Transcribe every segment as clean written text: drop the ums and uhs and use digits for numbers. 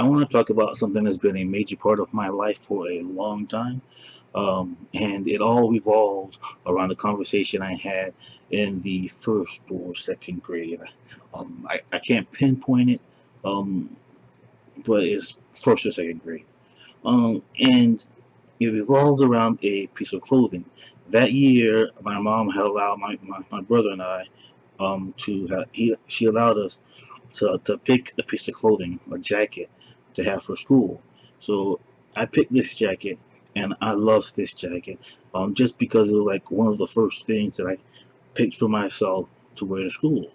I want to talk about something that's been a major part of my life for a long time, and it all revolves around the conversation I had in the first or second grade. I can't pinpoint it, um, but it's first or second grade. And it revolved around a piece of clothing. That year, my mom had allowed my brother and I she allowed us to pick a piece of clothing or jacket to have for school. So I picked this jacket and I loved this jacket just because it was like one of the first things that I picked for myself to wear to school.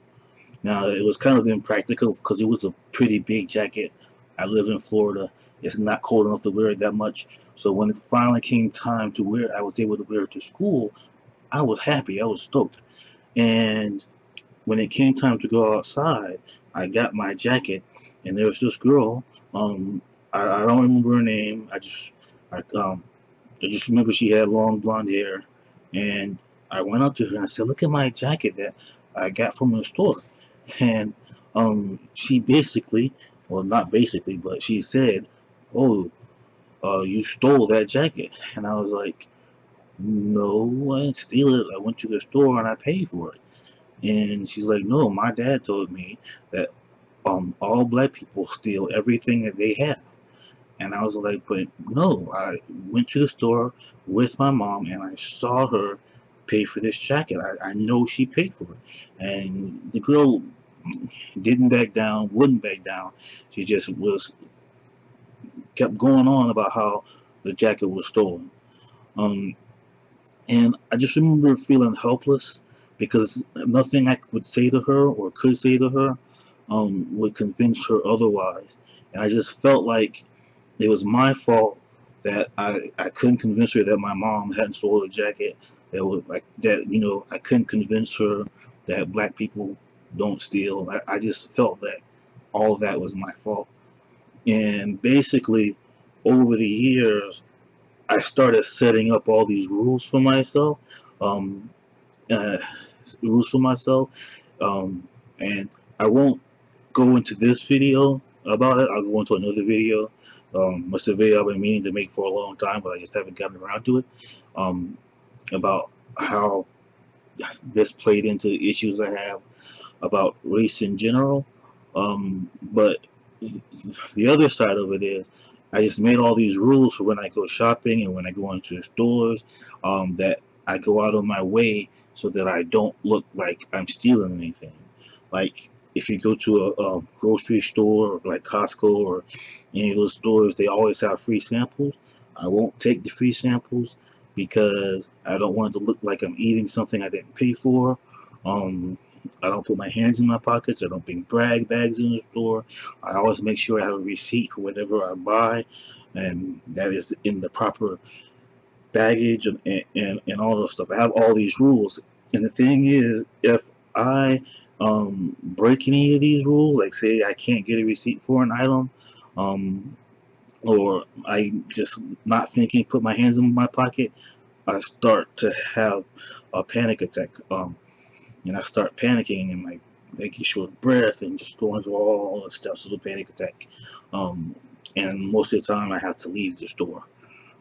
Now it was kind of impractical because it was a pretty big jacket. I live in Florida. It's not cold enough to wear it that much. So when it finally came time to wear, I was able to wear it to school. I was happy. I was stoked. And when it came time to go outside, I got my jacket, and there was this girl. Um, I don't remember her name. I just remember she had long blonde hair, and I went up to her and I said, "Look at my jacket that I got from the store." And she basically, well, not basically, but she said, "Oh, you stole that jacket," and I was like, "No, I didn't steal it. I went to the store and I paid for it." And she's like, "No, my dad told me that all black people steal everything that they have." And I was like, "But no, I went to the store with my mom and I saw her pay for this jacket. I know she paid for it." And the girl didn't back down, wouldn't back down. She just was kept going on about how the jacket was stolen. Um, and I just remember feeling helpless because nothing I would say to her or could say to her would convince her otherwise. And I just felt like it was my fault that I couldn't convince her that my mom hadn't stolen a jacket. That was like that, I couldn't convince her that black people don't steal. I just felt that all of that was my fault. And basically, over the years, I started setting up all these rules for myself. Um, uh, rules for myself. Um, and I won't go into this video about it. I'll go into another video. It's a video I've been meaning to make for a long time, but I just haven't gotten around to it. Um, about how this played into the issues I have about race in general. But the other side of it is, I just made all these rules for when I go shopping and when I go into the stores, that I go out of my way so that I don't look like I'm stealing anything. Like if you go to a grocery store like Costco or any of those stores, they always have free samples. I won't take the free samples because I don't want it to look like I'm eating something I didn't pay for. Um, I don't put my hands in my pockets. I don't bring brag bags in the store. I always make sure I have a receipt for whatever I buy, and that is in the proper baggage and all those stuff. I have all these rules, and the thing is, if I break any of these rules, like say I can't get a receipt for an item, um, or I just not thinking, put my hands in my pocket, I start to have a panic attack. And I start panicking and like taking short breath and just going through all the steps of the panic attack. Um, and most of the time, I have to leave the store.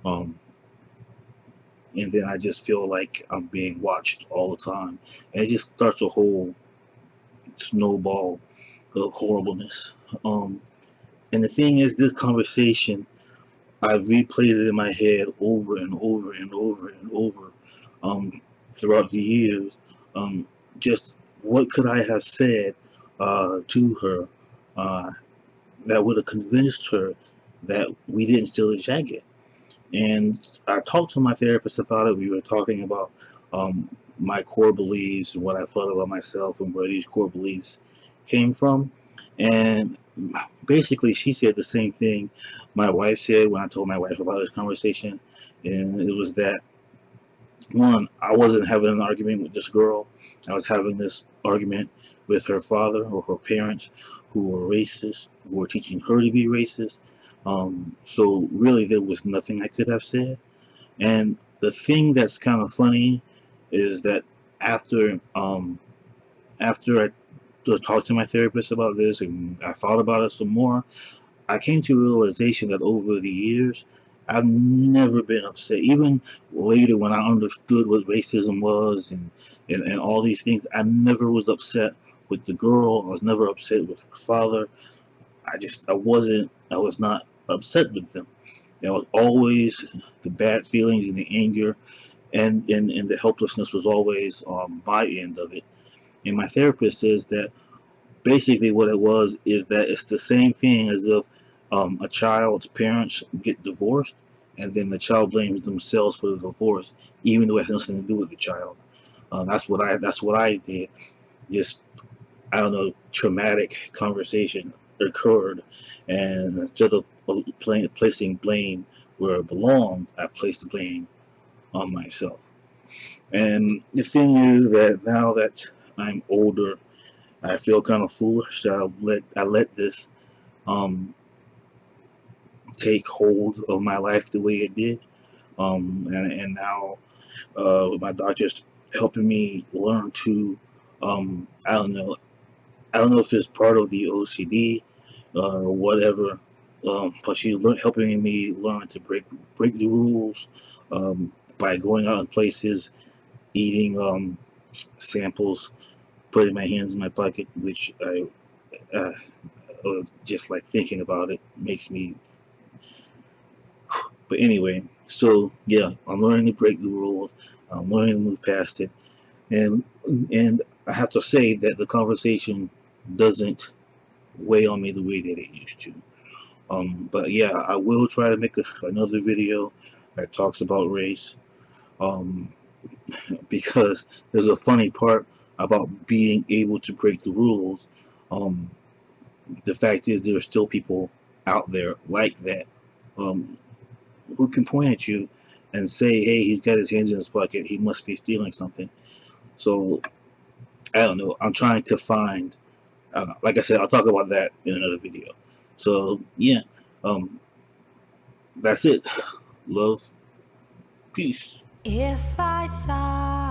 Um, and then I just feel like I'm being watched all the time, and it just starts a whole snowball of horribleness. Um, and the thing is, this conversation, I've replayed it in my head over and over and over and over throughout the years. Um, just what could I have said to her uh, that would have convinced her that we didn't steal the jacket? And I talked to my therapist about it. We were talking about my core beliefs and what I felt about myself and where these core beliefs came from. And basically, she said the same thing my wife said when I told my wife about this conversation. And it was that, one, I wasn't having an argument with this girl. I was having this argument with her father or her parents who were racist, who were teaching her to be racist. So really, there was nothing I could have said. And the thing that's kind of funny is that after after I talked to my therapist about this and I thought about it some more, I came to a realization that over the years, I've never been upset. Even later, when I understood what racism was and all these things, I never was upset with the girl. I was never upset with her father. I was not upset with them. There was always the bad feelings and the anger, and the helplessness was always on my end of it. And my therapist says that basically what it was is that it's the same thing as if a child's parents get divorced, and then the child blames themselves for the divorce, even though it has nothing to do with the child. That's what I did. This, I don't know, traumatic conversation occurred, and instead of placing blame where it belonged, I placed the blame on myself. And the thing is that now that I'm older, I feel kind of foolish that I let this um, take hold of my life the way it did. And now my doctor's helping me learn to, I don't know, I don't know if it's part of the OCD or whatever, but she's helping me learn to break the rules by going out in places, eating samples, putting my hands in my pocket, which I just like thinking about it makes me. But anyway, so yeah, I'm learning to break the rules. I'm learning to move past it, and and I have to say that the conversation doesn't weigh on me the way that it used to. But yeah, I will try to make another video that talks about race. Um, because there's a funny part about being able to break the rules. Um, the fact is, there are still people out there like that, um, who can point at you and say, "Hey, he's got his hands in his pocket. He must be stealing something." So I don't know. I'm trying to find. I don't know. Like I said, I'll talk about that in another video. So yeah, um, that's it. Love, peace. If I saw